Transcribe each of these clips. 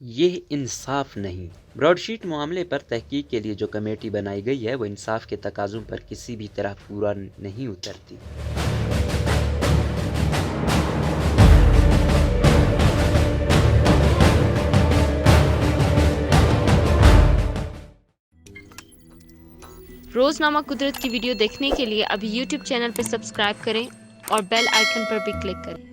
یہ انصاف نہیں۔ براڈ شیٹ معاملے پر تحقیق کے لیے جو کمیٹی بنائی گئی ہے وہ انصاف کے تقاضوں پر کسی بھی طرح پورا نہیں اترتی۔ روزنامہ قدرت کی ویڈیو دیکھنے کے لیے ابھی یوٹیوب چینل پر سبسکرائب کریں اور بیل آئیکن پر بھی کلک کریں۔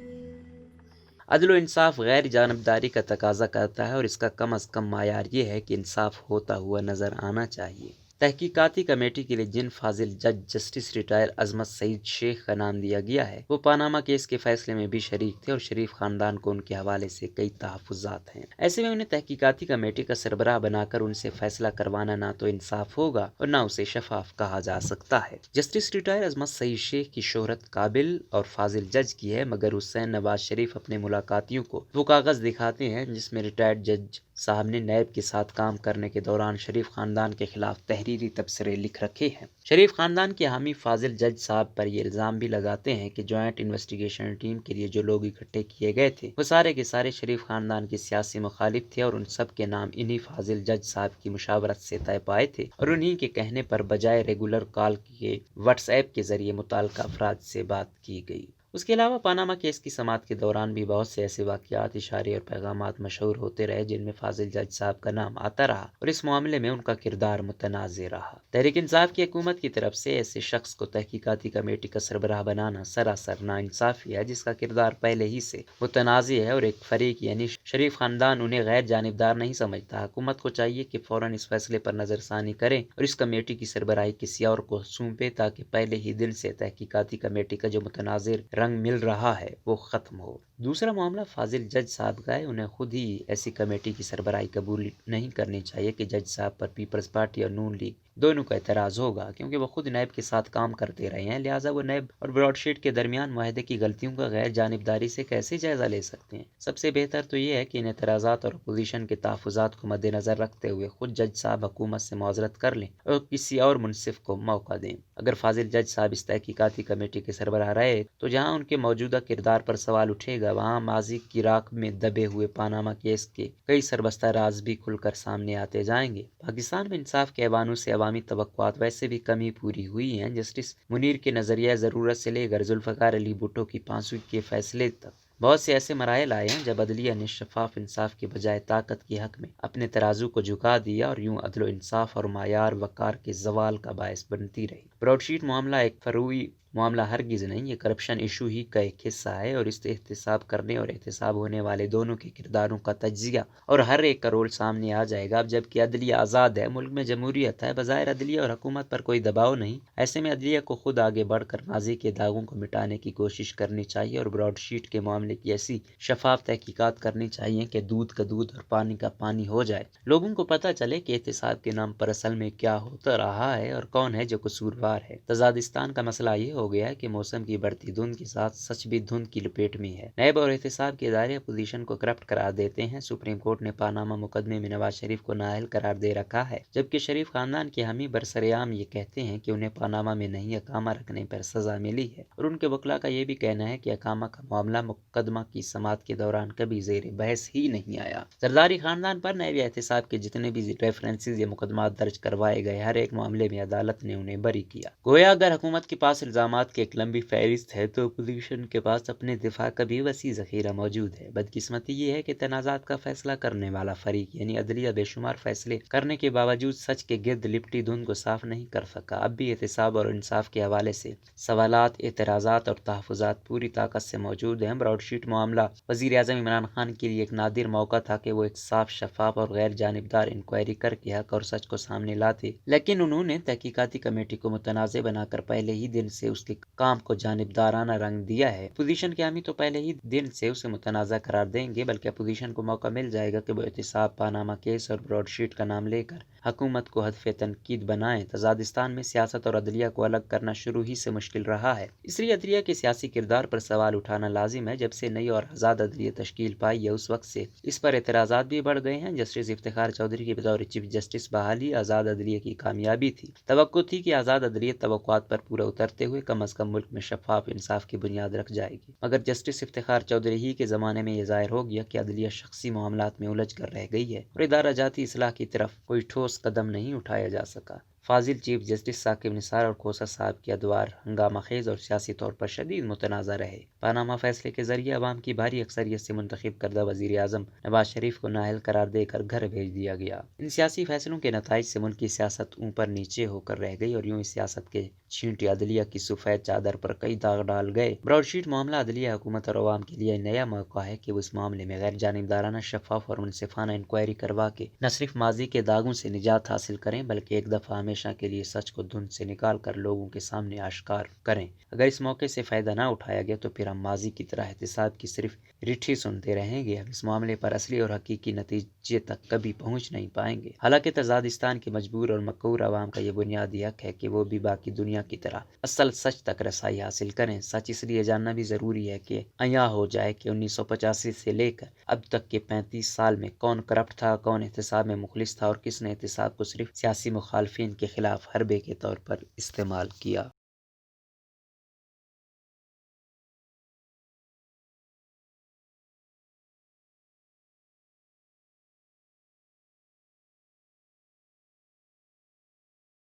عدل و انصاف غیر جانبداری کا تقاضا کرتا ہے اور اس کا کم از کم معیار یہ ہے کہ انصاف ہوتا ہوا نظر آنا چاہیے۔ تحقیقاتی کمیٹی کے لیے جن فاضل جج جسٹس ریٹائر عظمت سعید شیخ کا نام دیا گیا ہے وہ پاناما کیس کے فیصلے میں بھی شریک تھے اور شریف خاندان کو ان کے حوالے سے کئی تحفظات ہیں۔ ایسے میں انہیں تحقیقاتی کمیٹی کا سربراہ بنا کر ان سے فیصلہ کروانا نہ تو انصاف ہوگا اور نہ اسے شفاف کہا جا سکتا ہے۔ جسٹس ریٹائر عظمت سعید شیخ کی شہرت قابل اور فاضل جج کی ہے، مگر حسین نواز شریف اپنے ملاقاتیوں کو وہ کاغذ دکھاتے ہیں جس میں ریٹائرڈ جج صاحب نے نیب کے ساتھ کام کرنے کے دوران شریف خاندان کے خلاف تحریری تبصرے لکھ رکھے ہیں۔ شریف خاندان کے حامی فاضل جج صاحب پر یہ الزام بھی لگاتے ہیں کہ جوائنٹ انویسٹیگیشن ٹیم کے لیے جو لوگ اکٹھے کیے گئے تھے وہ سارے کے سارے شریف خاندان کے سیاسی مخالف تھے اور ان سب کے نام انہی فاضل جج صاحب کی مشاورت سے طے پائے تھے اور انہی کے کہنے پر بجائے ریگولر کال کے واٹس ایپ کے ذریعے متعلقہ افراد سے بات کی گئی۔ اس کے علاوہ پاناما کیس کی سماعت کے دوران بھی بہت سے ایسے واقعات، اشارے اور پیغامات مشہور ہوتے رہے جن میں فاضل جج صاحب کا نام آتا رہا اور اس معاملے میں ان کا کردار متنازع رہا۔ تحریک انصاف کی حکومت کی طرف سے ایسے شخص کو تحقیقاتی کمیٹی کا سربراہ بنانا سراسر ناانصافی ہے جس کا کردار پہلے ہی سے متنازع ہے اور ایک فریق یعنی شریف خاندان انہیں غیر جانبدار نہیں سمجھتا۔ حکومت کو چاہیے کہ فوراً اس فیصلے پر نظر ثانی کریں اور اس کمیٹی کی سربراہی کسی اور کو سونپے تاکہ پہلے ہی دن سے تحقیقاتی کمیٹی کا جو متنازع رنگ مل رہا ہے وہ ختم ہو۔ دوسرا معاملہ فاضل جج صاحب کا ہے، انہیں خود ہی ایسی کمیٹی کی سربراہی قبول نہیں کرنی چاہیے کہ جج صاحب پر پیپلز پارٹی اور نون لیگ دونوں کا اعتراض ہوگا، کیونکہ وہ خود نیب کے ساتھ کام کرتے رہے ہیں، لہٰذا وہ نیب اور براڈ شیٹ کے درمیان معاہدے کی غلطیوں کا غیر جانبداری سے کیسے جائزہ لے سکتے ہیں۔ سب سے بہتر تو یہ ہے کہ ان اعتراضات اور اپوزیشن کے تحفظات کو مد نظر رکھتے ہوئے خود جج صاحب حکومت سے معذرت کر لیں اور کسی اور منصف کو موقع دیں۔ اگر فاضل جج صاحب اس تحقیقاتی کمیٹی کے سربراہ رہے تو جہاں ان کے موجودہ کردار پر سوال اٹھے گا وہاں ماضی کی راکھ میں دبے ہوئے پاناما کیس کے کئی سربستہ راز بھی کھل کر سامنے آتے جائیں گے۔ پاکستان میں انصاف کے ایوانوں سے عوامی توقعات ویسے بھی کم ہی پوری ہوئی ہیں۔ جسٹس منیر کے نظریہ ضرورت سے لے کر ذوالفقار علی بھٹو کی پھانسی کے فیصلے تک بہت سے ایسے مراحل آئے ہیں جب عدلیہ نے شفاف انصاف کے بجائے طاقت کے حق میں اپنے ترازو کو جھکا دیا اور یوں عدل و انصاف اور معیار وقار کے زوال کا باعث بنتی رہی۔ براڈ شیٹ معاملہ ایک فروعی معاملہ ہرگز نہیں، یہ کرپشن ایشو ہی کا ایک حصہ ہے اور اس احتساب کرنے اور احتساب ہونے والے دونوں کے کرداروں کا تجزیہ اور ہر ایک کا رول سامنے آ جائے گا۔ اب جبکہ عدلیہ آزاد ہے، ملک میں جمہوریت ہے، بظاہر عدلیہ اور حکومت پر کوئی دباؤ نہیں، ایسے میں عدلیہ کو خود آگے بڑھ کر ماضی کے داغوں کو مٹانے کی کوشش کرنی چاہیے اور براڈ شیٹ کے معاملے کی ایسی شفاف تحقیقات کرنی چاہیے کہ دودھ کا دودھ اور پانی کا پانی ہو جائے، لوگوں کو پتہ چلے کہ احتساب کے نام پر اصل میں کیا ہوتا رہا ہے اور کون ہے جو قصوروار ہے۔ تزادستان کا مسئلہ یہ ہو گیا ہے کہ موسم کی بڑھتی دھند کے ساتھ سچ بھی دھند کی لپیٹ میں ہے۔ نیب اور احتساب کے ادارے اپوزیشن کو کرپٹ قرار دیتے ہیں۔ سپریم کورٹ نے پاناما مقدمے میں نواز شریف کو نااہل قرار دے رکھا ہے، جبکہ شریف خاندان کے حامی برسرعام یہ کہتے ہیں کہ انہیں پاناما میں نہیں اقامہ رکھنے پر سزا ملی ہے اور ان کے وکلاء کا یہ بھی کہنا ہے کہ اقامہ کا معاملہ مقدمہ کی سماعت کے دوران کبھی زیر بحث ہی نہیں آیا۔ زرداری خاندان پر نیب یا احتساب کے جتنے بھی ریفرنسز یا مقدمات درج کروائے گئے ہر ایک معاملے میں عدالت نے انہیں بری کیا۔ گویا اگر حکومت کے پاس الزامات کی ایک لمبی فہرست ہے تو اپوزیشن کے پاس اپنے دفاع کا بھی وسیع ذخیرہ موجود ہے۔ بدقسمتی یہ ہے کہ تنازعات کا فیصلہ کرنے والا فریق یعنی عدلیہ بے شمار فیصلے کرنے کے باوجود سچ کے گرد لپٹی دھند کو صاف نہیں کر سکا۔ اب بھی احتساب اور انصاف کے حوالے سے سوالات، اعتراضات اور تحفظات پوری طاقت سے موجود ہیں۔ براڈ شیٹ معاملہ وزیر اعظم عمران خان کے لیے ایک نادر موقع تھا کہ وہ ایک صاف، شفاف اور غیر جانبدار انکوائری کر کے حق اور سچ کو سامنے لاتے، لیکن انہوں نے تحقیقاتی کمیٹی کو متنازع بنا کر پہلے ہی دن سے اس کے کام کو جانبدارانہ رنگ دیا ہے۔ اپوزیشن کے حامی تو پہلے ہی دن سے اسے متنازع قرار دیں گے، بلکہ اپوزیشن کو موقع مل جائے گا کہ وہ احتساب، پاناما کیس اور براڈ شیٹ کا نام لے کر حکومت کو ہدف تنقید بنائیں۔ تزادستان میں سیاست اور عدلیہ کو الگ کرنا شروع ہی سے مشکل رہا ہے، اس لیے عدلیہ کے سیاسی کردار پر سوال اٹھانا لازم ہے۔ جب سے نئی اور آزاد عدلیہ تشکیل پائی ہے، اس وقت سے اس پر اعتراضات بھی بڑھ گئے ہیں۔ جسٹس افتخار چودھری کی بطور چیف جسٹس بحالی آزاد عدلیہ کی کامیابی تھی۔ توقع تھی کہ آزاد عدلیہ توقعات پر پورا اترتے ہوئے کم از کم ملک میں شفاف انصاف کی بنیاد رکھ جائے گی، مگر جسٹس افتخار چودھری ہی کے زمانے میں یہ ظاہر ہو گیا کہ عدلیہ شخصی معاملات میں الجھ کر رہ گئی ہے اور ادارہ جاتی اصلاح کی طرف کوئی ٹھوس قدم نہیں اٹھایا جا سکا۔ فاضل چیف جسٹس ثاقب نثار اور کھوسہ صاحب کے ادوار ہنگامہ خیز اور سیاسی طور پر شدید متنازع رہے۔ پاناما فیصلے کے ذریعے عوام کی بھاری اکثریت سے منتخب کردہ وزیر اعظم نواز شریف کو نااہل قرار دے کر گھر بھیج دیا گیا۔ ان سیاسی فیصلوں کے نتائج سے ملک کی سیاست اوپر نیچے ہو کر رہ گئی اور یوں اس سیاست کے چھینٹے عدلیہ کی سفید چادر پر کئی داغ ڈال گئے۔ براڈ شیٹ معاملہ عدلیہ، حکومت اور عوام کے لیے نیا موقع ہے کہ وہ اس معاملے میں غیر جانبدارانہ، شفاف اور منصفانہ انکوائری کروا کے نہ صرف ماضی کے داغوں سے نجات حاصل کریں بلکہ ایک دفعہ ہمیشہ کے لیے سچ کو دھند سے نکال کر لوگوں کے سامنے آشکار کریں۔ اگر اس موقع سے فائدہ نہ اٹھایا گیا تو پھر ہم ماضی کی طرح احتساب کی صرف رٹھی سنتے رہیں گے، ہم اس معاملے پر اصلی اور حقیقی نتیجے تک کبھی پہنچ نہیں پائیں گے۔ حالانکہ تزادستان کے مجبور اور مقہور عوام کا یہ بنیادی حق ہے کہ وہ بھی باقی دنیا کی طرح اصل سچ تک رسائی حاصل کریں۔ سچ اس لیے جاننا بھی ضروری ہے کہ عیاں ہو جائے کہ 1985 سے لے کر اب تک کے 35 سال میں کون کرپٹ تھا، کون احتساب میں مخلص تھا اور کس نے احتساب کو صرف سیاسی مخالفین کے خلاف حربے کے طور پر استعمال کیا۔